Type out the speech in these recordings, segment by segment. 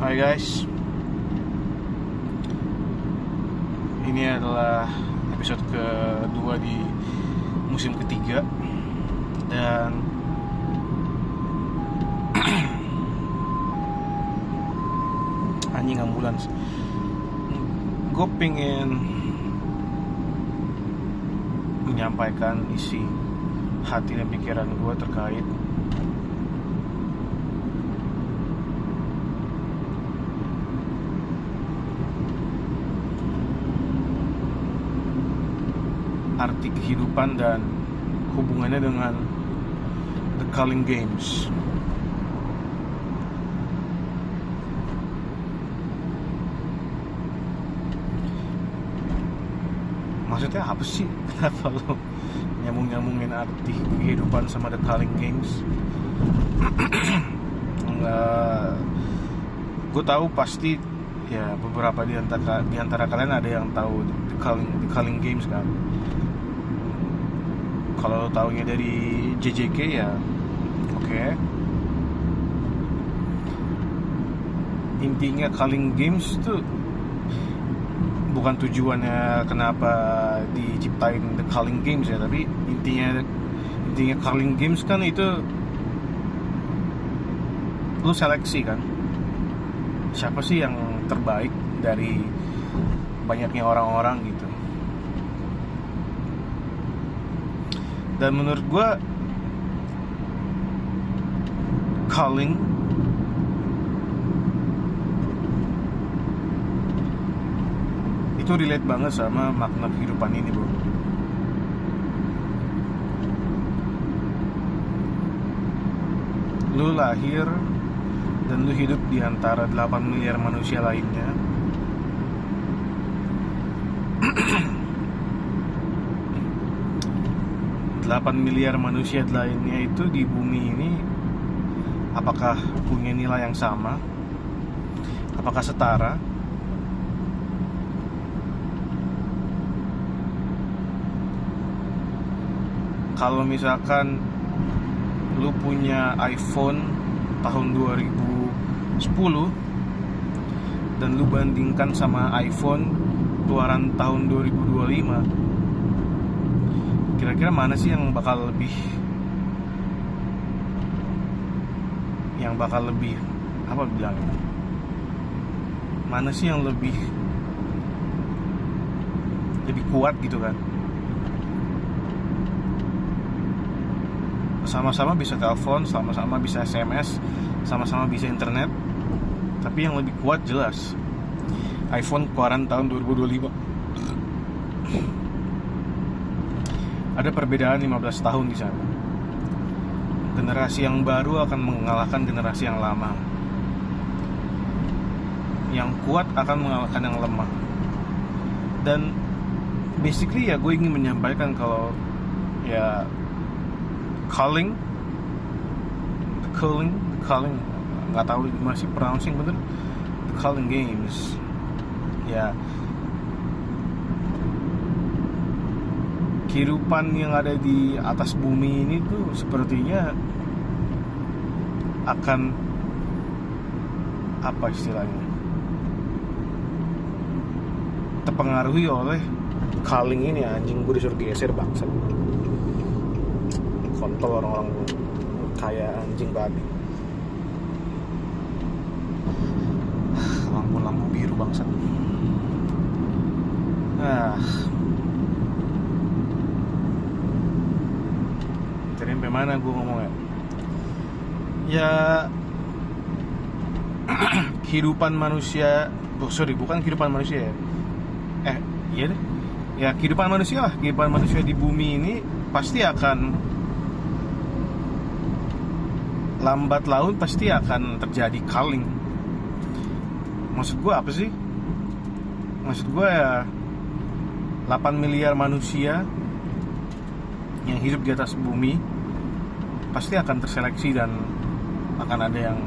Hai guys, ini adalah episode kedua di musim ketiga. Dan anjing ambulans. Gue pengen menyampaikan isi hati dan pikiran gue terkait arti kehidupan dan hubungannya dengan The Culling Games. Maksudnya apa sih? Kenapa lo nyambung-nyambungin arti kehidupan sama The Culling Games? Enggak. Gue tahu pasti ya beberapa di antara kalian ada yang tahu The Culling Games kan. Kalau lo taunya dari JJK ya oke. Intinya Culling Games tuh bukan tujuannya kenapa diciptain The Culling Games ya, tapi intinya Culling Games kan itu lu seleksi kan, siapa sih yang terbaik dari banyaknya orang-orang gitu. Dan menurut gue Culling itu relate banget sama makna kehidupan ini, bro. Lu lahir dan lu hidup di antara 8 miliar manusia lainnya. Delapan miliar manusia lainnya itu di bumi ini, apakah punya nilai yang sama? Apakah setara? Kalau misalkan lu punya iPhone tahun 2010 dan lu bandingkan sama iPhone keluaran tahun 2025, kira-kira mana sih yang bakal lebih apa bilang? Mana sih yang lebih kuat gitu kan? Sama-sama bisa telepon, sama-sama bisa SMS, sama-sama bisa internet, tapi yang lebih kuat jelas iPhone keluaran tahun 2025. Ada perbedaan 15 tahun di sana. Generasi yang baru akan mengalahkan generasi yang lama. Yang kuat akan mengalahkan yang lemah. Dan basically ya gue ingin menyampaikan kalau ya Culling, nggak tahu masih pronouncing bener, The Culling Games. Ya, kehidupan yang ada di atas bumi ini tuh sepertinya akan apa istilahnya, terpengaruhi oleh Culling ini. Anjing, gue disuruh geser bangsat. Kontol orang-orang kaya anjing babi. Lampu-lampu biru bangsat. Jadi sampai mana gue ngomongnya? Ya kehidupan manusia, bukan kehidupan manusia ya. Iya deh. Ya kehidupan manusia lah. Kehidupan manusia di bumi ini pasti akan lambat laun pasti akan terjadi culling. Maksud gue apa sih? Maksud gue ya 8 miliar manusia yang hidup di atas bumi pasti akan terseleksi dan akan ada yang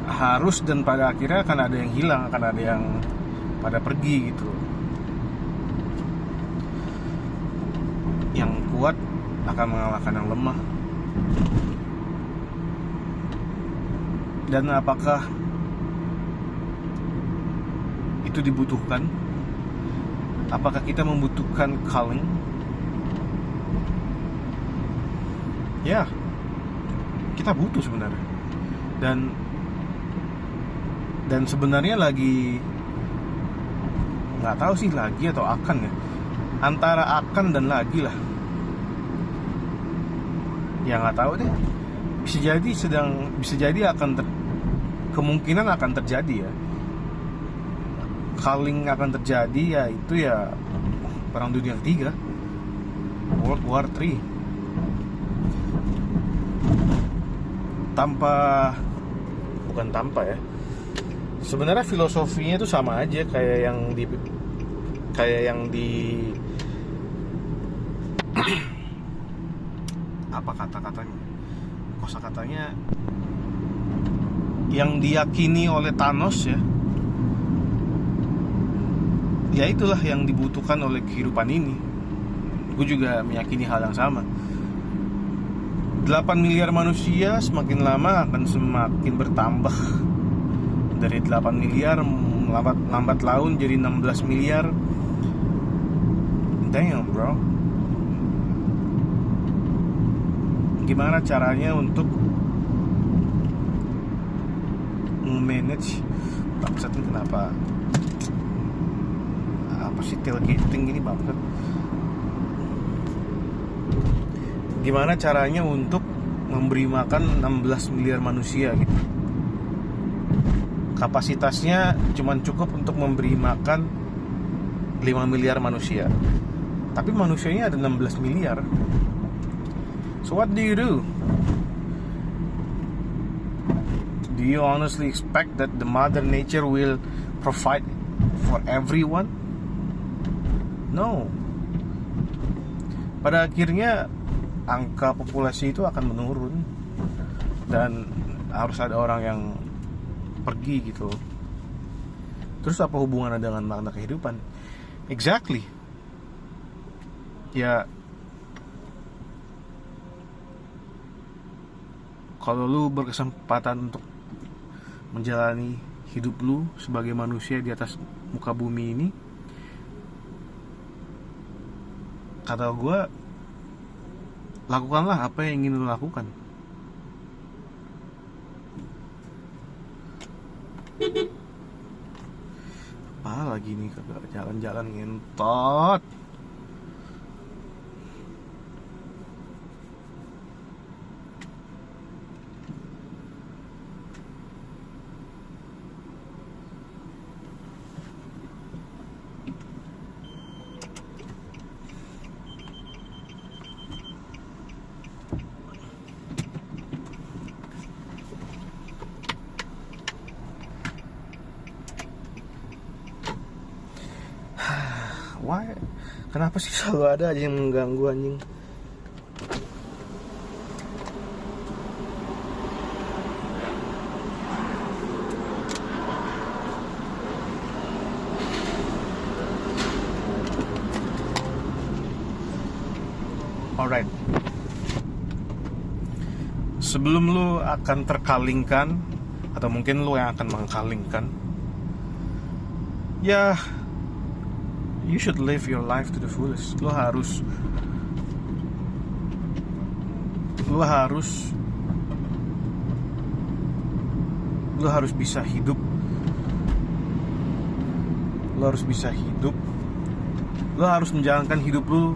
harus dan pada akhirnya akan ada yang hilang, akan ada yang pada pergi gitu. Yang kuat akan mengalahkan yang lemah. Dan apakah itu dibutuhkan? Apakah kita membutuhkan calling? Ya, kita butuh sebenarnya. Dan sebenarnya lagi, nggak tahu sih lagi atau akan ya, antara akan dan lagi lah. Ya nggak tahu deh. Bisa jadi kemungkinan akan terjadi ya. Calling akan terjadi, ya itu ya Perang Dunia Ketiga, World War III. Bukan tanpa ya. Sebenarnya filosofinya itu sama aja kayak yang di apa kata-katanya? Kosakatanya yang diyakini oleh Thanos ya. Ya itulah yang dibutuhkan oleh kehidupan ini. Gue juga meyakini hal yang sama. 8 miliar manusia semakin lama akan semakin bertambah. Dari 8 miliar lambat laun jadi 16 miliar. Damn bro. Gimana caranya untuk manage? Bangsat ini kenapa? Apa sih tailgating gini banget? Gimana caranya untuk memberi makan 16 miliar manusia gitu? Kapasitasnya cuma cukup untuk memberi makan 5 miliar manusia. Tapi manusianya ada 16 miliar. So what do you do? Do you honestly expect that the Mother Nature will provide for everyone? No. Pada akhirnya angka populasi itu akan menurun dan harus ada orang yang pergi gitu. Terus apa hubungannya dengan makna kehidupan? Exactly. Ya, kalau lu berkesempatan untuk menjalani hidup lu sebagai manusia di atas muka bumi ini, kata gue, lakukanlah apa yang ingin lu lakukan. Apa lagi nih, kagak jalan-jalan ngentot. Why? Kenapa sih selalu ada aja yang mengganggu anjing? Alright. Sebelum lu akan terkalingkan, atau mungkin lu yang akan mengkalingkan, ya, you should live your life to the fullest. Lu harus bisa hidup. Lu harus bisa hidup. Lu harus menjalankan hidup lu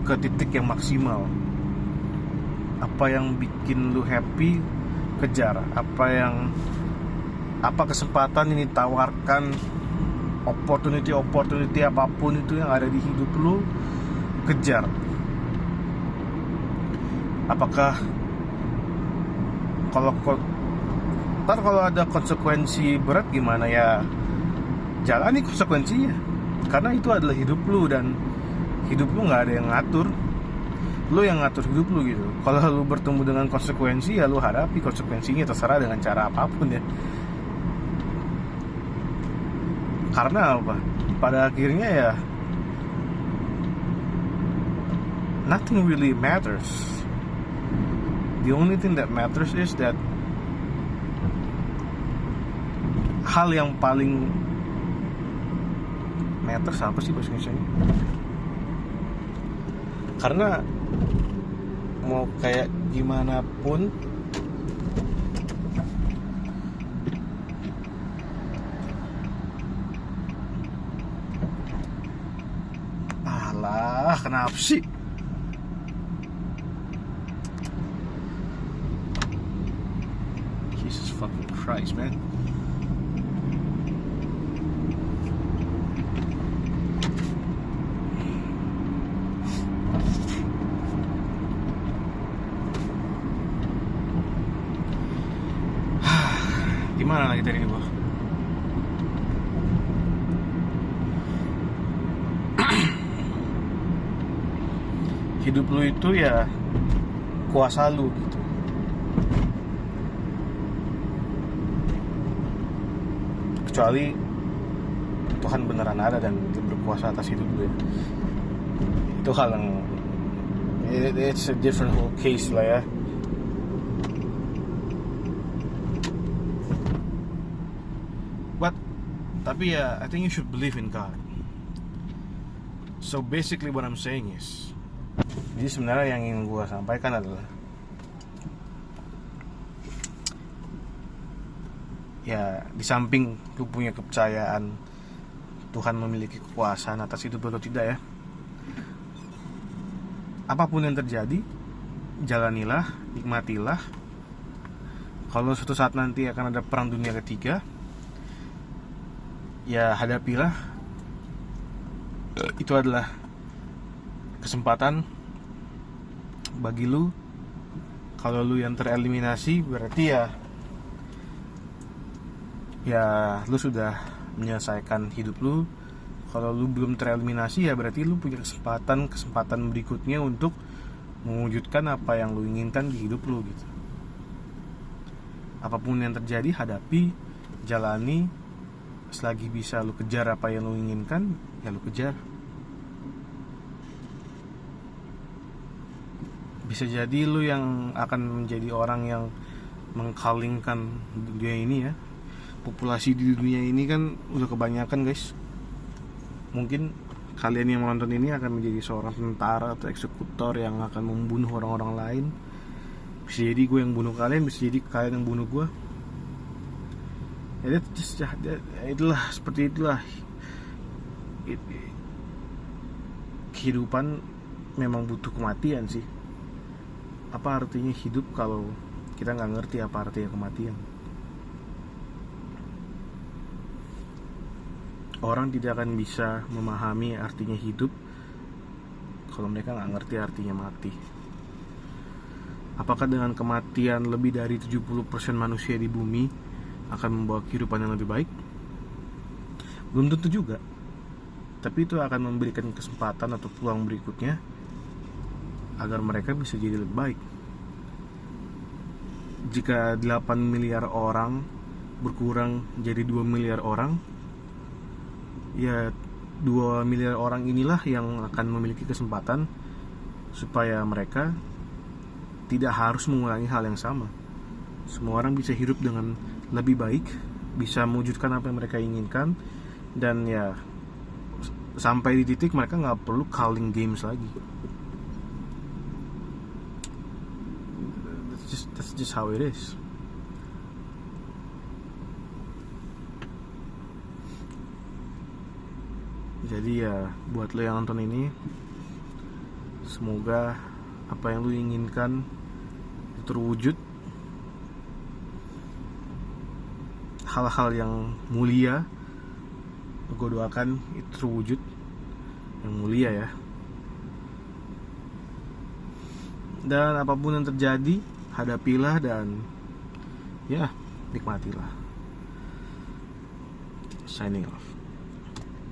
ke titik yang maksimal. Apa yang bikin lu happy, kejar. Apa kesempatan ini tawarkan, opportunity apapun itu yang ada di hidup lu, kejar. Apakah kalau ada konsekuensi berat gimana ya, jalani konsekuensinya, karena itu adalah hidup lu dan hidup lu nggak ada yang ngatur, lu yang ngatur hidup lu gitu. Kalau lu bertemu dengan konsekuensi, ya lu hadapi konsekuensinya, terserah dengan cara apapun ya. Karena apa? Pada akhirnya ya, nothing really matters. The only thing that matters is that hal yang paling matters apa sih bahasa Indonesia-nya? Karena mau kayak gimana pun alah, kenapa sih? Jesus fucking Christ, man. Gimana lagi tadi gua? Hidup lu itu ya kuasa lu gitu. Kecuali Tuhan beneran ada dan dia berkuasa atas hidup lu ya. Itu hal yang it's a different whole case lah ya. Tapi ya, I think you should believe in God. So basically what I'm saying is, jadi sebenarnya yang ingin gue sampaikan adalah, ya di samping lu punya kepercayaan Tuhan memiliki kekuasaan atas hidup atau tidak ya, apapun yang terjadi, jalanilah, nikmatilah. Kalau suatu saat nanti akan ada perang dunia ketiga, ya hadapilah. Itu adalah kesempatan bagi lu. Kalau lu yang tereliminasi, berarti ya lu sudah menyelesaikan hidup lu. Kalau lu belum tereliminasi, ya berarti lu punya kesempatan berikutnya untuk mewujudkan apa yang lu inginkan di hidup lu gitu. Apapun yang terjadi, hadapi, jalani. Selagi bisa lu kejar apa yang lu inginkan, ya lu kejar. Bisa jadi lu yang akan menjadi orang yang mengkalingkan dunia ini ya. Populasi di dunia ini kan udah kebanyakan guys. Mungkin kalian yang menonton ini akan menjadi seorang tentara atau eksekutor yang akan membunuh orang-orang lain. Bisa jadi gue yang bunuh kalian, bisa jadi kalian yang bunuh gue. Ya, itulah, seperti itulah. Kehidupan memang butuh kematian sih. Apa artinya hidup kalau kita nggak ngerti apa artinya kematian? Orang tidak akan bisa memahami artinya hidup kalau mereka nggak ngerti artinya mati. Apakah dengan kematian lebih dari 70% manusia di bumi akan membawa kehidupan yang lebih baik? Belum tentu juga. Tapi itu akan memberikan kesempatan atau peluang berikutnya agar mereka bisa jadi lebih baik. Jika 8 miliar orang berkurang jadi 2 miliar orang, ya 2 miliar orang inilah yang akan memiliki kesempatan supaya mereka tidak harus mengulangi hal yang sama. Semua orang bisa hidup dengan lebih baik, bisa mewujudkan apa yang mereka inginkan, dan ya sampai di titik mereka nggak perlu calling games lagi. That's just how it is. Jadi ya buat lo yang nonton ini, semoga apa yang lo inginkan terwujud. Hal-hal yang mulia gue doakan itu terwujud, yang mulia ya. Dan apapun yang terjadi, hadapilah dan ya nikmatilah. Signing off.